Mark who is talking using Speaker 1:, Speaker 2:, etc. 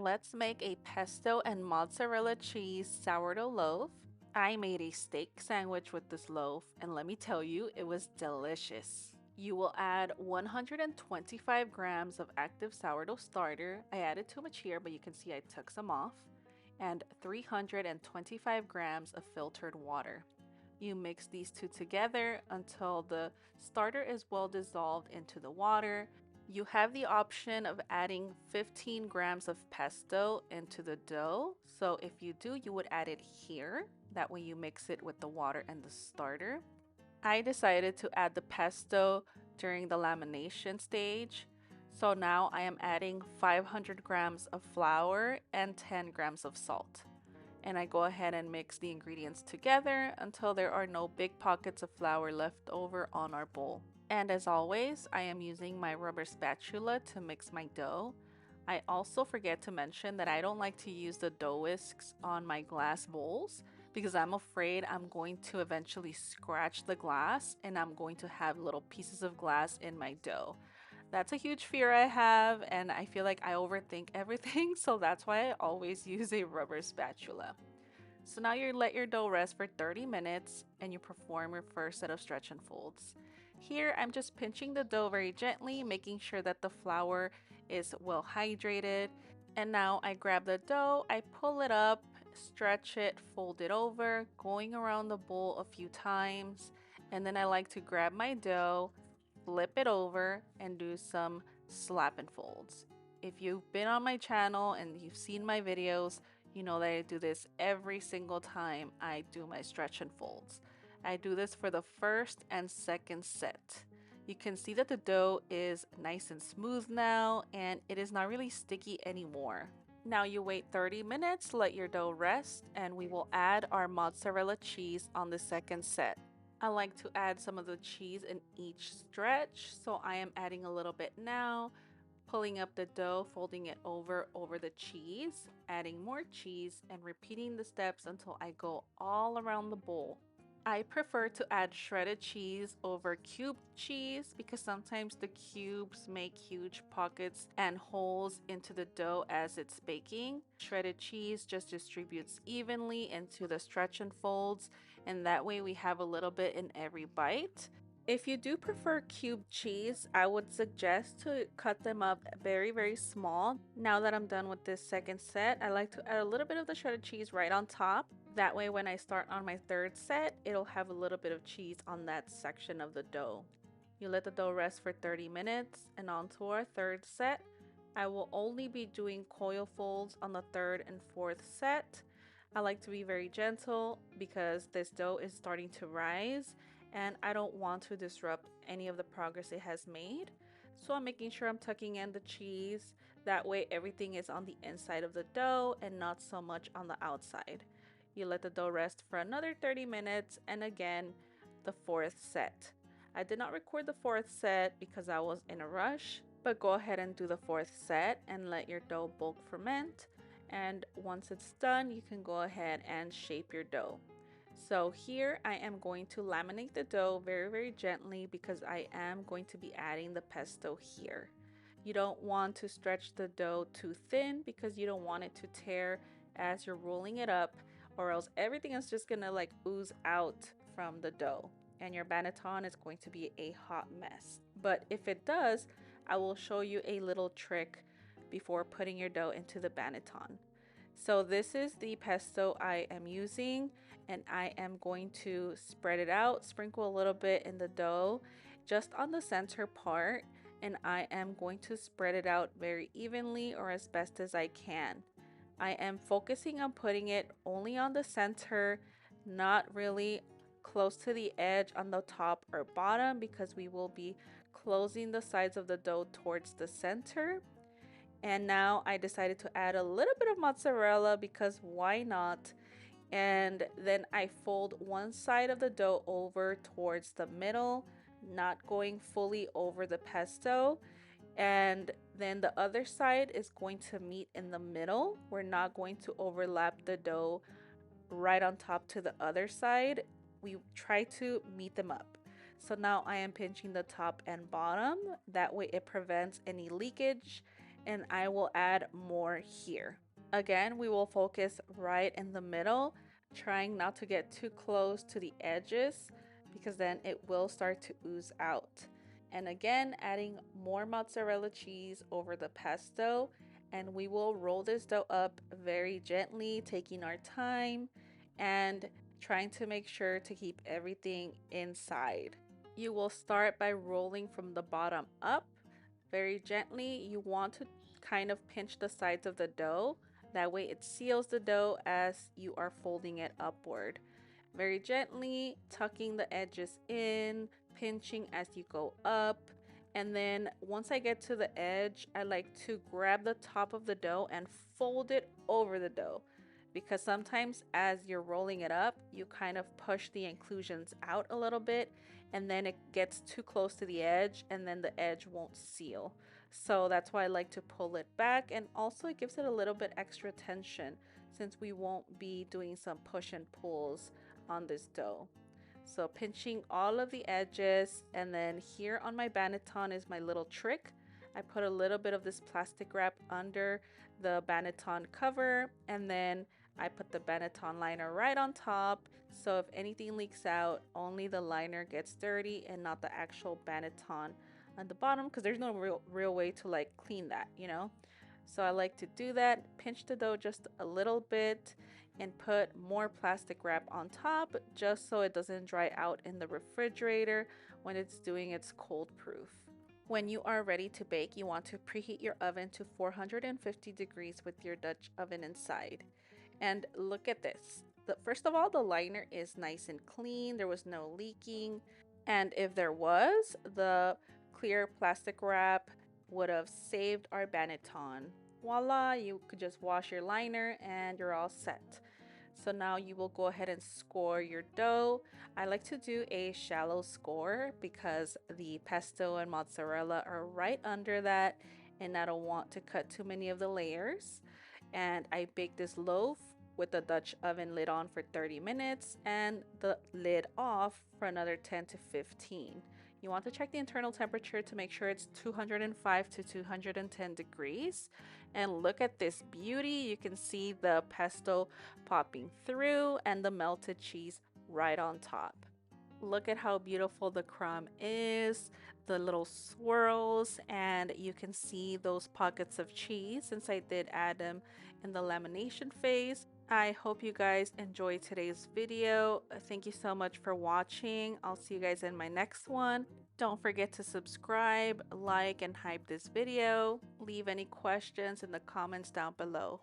Speaker 1: Let's make a pesto and mozzarella cheese sourdough loaf. I made a steak sandwich with this loaf, and let me tell you, it was delicious. You will add 125 grams of active sourdough starter. I added too much here, but you can see I took some off. And 325 grams of filtered water. You mix these two together until the starter is well dissolved into the water. You have the option of adding 15 grams of pesto into the dough. So if you do, you would add it here. That way you mix it with the water and the starter. I decided to add the pesto during the lamination stage. So now I am adding 500 grams of flour and 10 grams of salt. And I go ahead and mix the ingredients together until there are no big pockets of flour left over on our bowl. And as always, I am using my rubber spatula to mix my dough. I also forget to mention that I don't like to use the dough whisks on my glass bowls because I'm afraid I'm going to eventually scratch the glass and I'm going to have little pieces of glass in my dough. That's a huge fear I have, and I feel like I overthink everything, so that's why I always use a rubber spatula. So now you let your dough rest for 30 minutes and you perform your first set of stretch and folds. Here I'm just pinching the dough very gently, making sure that the flour is well hydrated. And now I grab the dough, I pull it up, stretch it, fold it over, going around the bowl a few times. And then I like to grab my dough, flip it over, and do some slap and folds. If you've been on my channel and you've seen my videos, you know that I do this every single time I do my stretch and folds. I do this for the first and second set. You can see that the dough is nice and smooth now, and it is not really sticky anymore. Now you wait 30 minutes, let your dough rest, and we will add our mozzarella cheese on the second set. I like to add some of the cheese in each stretch, so I am adding a little bit now, pulling up the dough, folding it over the cheese, adding more cheese, and repeating the steps until I go all around the bowl. I prefer to add shredded cheese over cubed cheese because sometimes the cubes make huge pockets and holes into the dough as it's baking. Shredded cheese just distributes evenly into the stretch and folds, and that way we have a little bit in every bite. If you do prefer cubed cheese, I would suggest to cut them up very small. Now that I'm done with this second set, I like to add a little bit of the shredded cheese right on top. That way when I start on my third set, it'll have a little bit of cheese on that section of the dough. You let the dough rest for 30 minutes, and on to our third set. I will only be doing coil folds on the third and fourth set. I like to be very gentle because this dough is starting to rise and I don't want to disrupt any of the progress it has made. So I'm making sure I'm tucking in the cheese. That way everything is on the inside of the dough and not so much on the outside. You let the dough rest for another 30 minutes, and again, the fourth set. I did not record the fourth set because I was in a rush, but go ahead and do the fourth set and let your dough bulk ferment. And once it's done, you can go ahead and shape your dough. So here I am going to laminate the dough very gently because I am going to be adding the pesto here. You don't want to stretch the dough too thin because you don't want it to tear as you're rolling it up, or else everything is just gonna like ooze out from the dough and your banneton is going to be a hot mess. But if it does, I will show you a little trick before putting your dough into the banneton. So this is the pesto I am using, and I am going to spread it out, sprinkle a little bit in the dough just on the center part, and I am going to spread it out very evenly or as best as I can. I am focusing on putting it only on the center, not really close to the edge on the top or bottom because we will be closing the sides of the dough towards the center. And now I decided to add a little bit of mozzarella because why not? And then I fold one side of the dough over towards the middle, not going fully over the pesto. And then the other side is going to meet in the middle. We're not going to overlap the dough right on top to the other side. We try to meet them up. So now I am pinching the top and bottom. That way it prevents any leakage and I will add more here. Again, we will focus right in the middle, trying not to get too close to the edges because then it will start to ooze out. And again, adding more mozzarella cheese over the pesto, and we will roll this dough up very gently, taking our time and trying to make sure to keep everything inside. You will start by rolling from the bottom up very gently. You want to kind of pinch the sides of the dough. That way it seals the dough as you are folding it upward. Very gently, tucking the edges in, pinching as you go up. And then once I get to the edge, I like to grab the top of the dough and fold it over the dough. Because sometimes as you're rolling it up, you kind of push the inclusions out a little bit and then it gets too close to the edge and then the edge won't seal. So that's why I like to pull it back, and also it gives it a little bit extra tension since we won't be doing some push and pulls on this dough. So pinching all of the edges, and then here on my banneton is my little trick. I put a little bit of this plastic wrap under the banneton cover, and then I put the banneton liner right on top, so if anything leaks out, only the liner gets dirty and not the actual banneton on the bottom, because there's no real way to like clean that, you know. So I like to do that, pinch the dough just a little bit and put more plastic wrap on top just so it doesn't dry out in the refrigerator when it's doing its cold proof. When you are ready to bake, you want to preheat your oven to 450 degrees with your Dutch oven inside. And look at this. First of all, the liner is nice and clean. There was no leaking. And if there was, the clear plastic wrap would have saved our banneton. Voila, you could just wash your liner and you're all set. So now you will go ahead and score your dough. I like to do a shallow score because the pesto and mozzarella are right under that and I don't want to cut too many of the layers. And I bake this loaf with the Dutch oven lid on for 30 minutes and the lid off for another 10 to 15. You want to check the internal temperature to make sure it's 205 to 210 degrees. And look at this beauty. You can see the pesto popping through and the melted cheese right on top. Look at how beautiful the crumb is, the little swirls, and you can see those pockets of cheese since I did add them in the lamination phase. I hope you guys enjoyed today's video. Thank you so much for watching. I'll see you guys in my next one. Don't forget to subscribe, like, and hype this video. Leave any questions in the comments down below.